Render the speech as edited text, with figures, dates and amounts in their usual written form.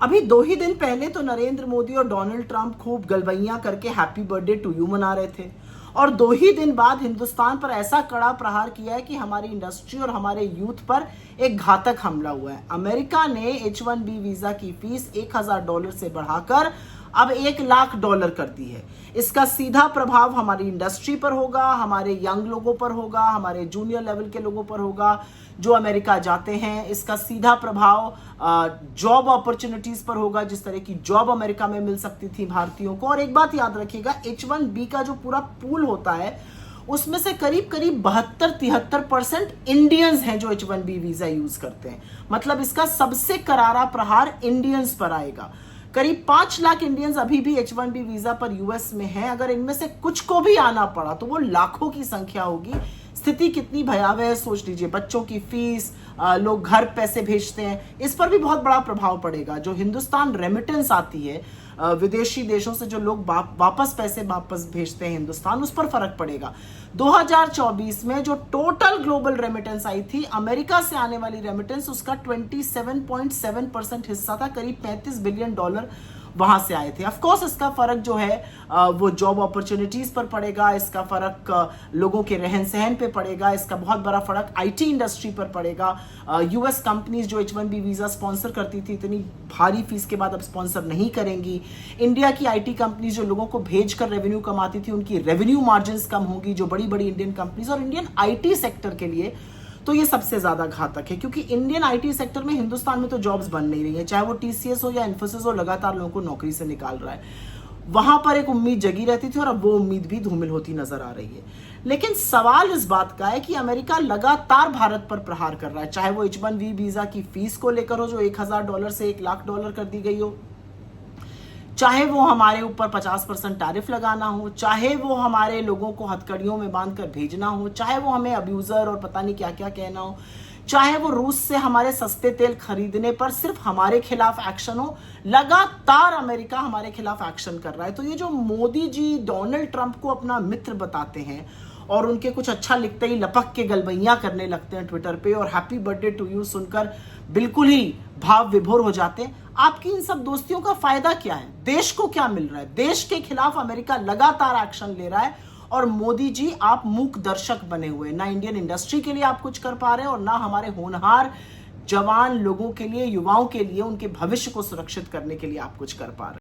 अभी 2 ही दिन पहले तो नरेंद्र मोदी और डोनाल्ड ट्रंप खूब गलबैयां करके हैप्पी बर्थडे टू यू मना रहे थे, और 2 ही दिन बाद हिंदुस्तान पर ऐसा कड़ा प्रहार किया है कि हमारी इंडस्ट्री और हमारे यूथ पर एक घातक हमला हुआ है। अमेरिका ने H1B वीजा की फीस $1000 से बढ़ाकर अब $1,00,000 कर दी है। इसका सीधा प्रभाव हमारी इंडस्ट्री पर होगा, हमारे यंग लोगों पर होगा, हमारे जूनियर लेवल के लोगों पर होगा जो अमेरिका जाते हैं। इसका सीधा प्रभाव जॉब अपॉर्चुनिटीज पर होगा, जिस तरह की जॉब अमेरिका में मिल सकती थी भारतीयों को। और एक बात याद रखिएगा, H1B का जो पूरा पूल होता है उसमें से करीब करीब 72-73% इंडियंस हैं जो H1B वीजा यूज करते हैं। मतलब इसका सबसे करारा प्रहार इंडियंस पर आएगा। करीब 5 लाख इंडियंस अभी भी H1B वीजा पर यूएस में हैं। अगर इनमें से कुछ को भी आना पड़ा तो वो लाखों की संख्या होगी। स्थिति कितनी भयावह है सोच लीजिए। बच्चों की फीस, लोग घर पैसे भेजते हैं, इस पर भी बहुत बड़ा प्रभाव पड़ेगा। जो हिंदुस्तान रेमिटेंस आती है विदेशी देशों से, जो लोग वापस पैसे भेजते हैं हिंदुस्तान, उस पर फर्क पड़ेगा। 2024 में जो टोटल ग्लोबल रेमिटेंस आई थी, अमेरिका से आने वाली रेमिटेंस, उसका 27.7% हिस्सा था। करीब $35 बिलियन वहां से आए थे। ऑफ कोर्स इसका फर्क जो है वो जॉब अपॉर्चुनिटीज पर पड़ेगा, इसका फर्क लोगों के रहन सहन पे पड़ेगा, इसका बहुत बड़ा फर्क आईटी इंडस्ट्री पर पड़ेगा। यूएस कंपनीज जो H1B वीजा स्पॉन्सर करती थी, इतनी भारी फीस के बाद अब स्पॉन्सर नहीं करेंगी। इंडिया की आईटी कंपनीज जो लोगों को भेजकर रेवेन्यू कमाती थी, उनकी रेवेन्यू मार्जिन कम होगी, जो बड़ी बड़ी इंडियन कंपनीज। और इंडियन आईटी सेक्टर के लिए तो ये सबसे ज्यादा घातक है, क्योंकि इंडियन आईटी सेक्टर में हिंदुस्तान में तो जॉब्स बन नहीं रही है। चाहे वो टीसीएस हो या इन्फोसिस हो, लगातार लोगों को नौकरी से निकाल रहा है। वहां पर एक उम्मीद जगी रहती थी और अब वो उम्मीद भी धूमिल होती नजर आ रही है। लेकिन सवाल इस बात का है कि अमेरिका लगातार भारत पर प्रहार कर रहा है, चाहे वो H1B वीजा की फीस को लेकर हो जो $1000 से $1,00,000 कर दी गई हो, चाहे वो हमारे ऊपर 50% टैरिफ लगाना हो, चाहे वो हमारे लोगों को हथकड़ियों में बांधकर भेजना हो, चाहे वो हमें अब्यूजर और पता नहीं क्या क्या कहना हो, चाहे वो रूस से हमारे सस्ते तेल खरीदने पर सिर्फ हमारे खिलाफ एक्शन हो। लगातार अमेरिका हमारे खिलाफ एक्शन कर रहा है। तो ये जो मोदी जी डोनाल्ड ट्रंप को अपना मित्र बताते हैं और उनके कुछ अच्छा लिखते ही लपक के गलबैयां करने लगते हैं ट्विटर पे, और हैप्पी बर्थडे टू यू सुनकर बिल्कुल ही भाव विभोर हो जाते हैं, आपकी इन सब दोस्तियों का फायदा क्या है? देश को क्या मिल रहा है? देश के खिलाफ अमेरिका लगातार एक्शन ले रहा है और मोदी जी आप मूक दर्शक बने हुए। ना इंडियन इंडस्ट्री के लिए आप कुछ कर पा रहे हैं और ना हमारे होनहार जवान लोगों के लिए, युवाओं के लिए, उनके भविष्य को सुरक्षित करने के लिए आप कुछ कर पा रहे हैं।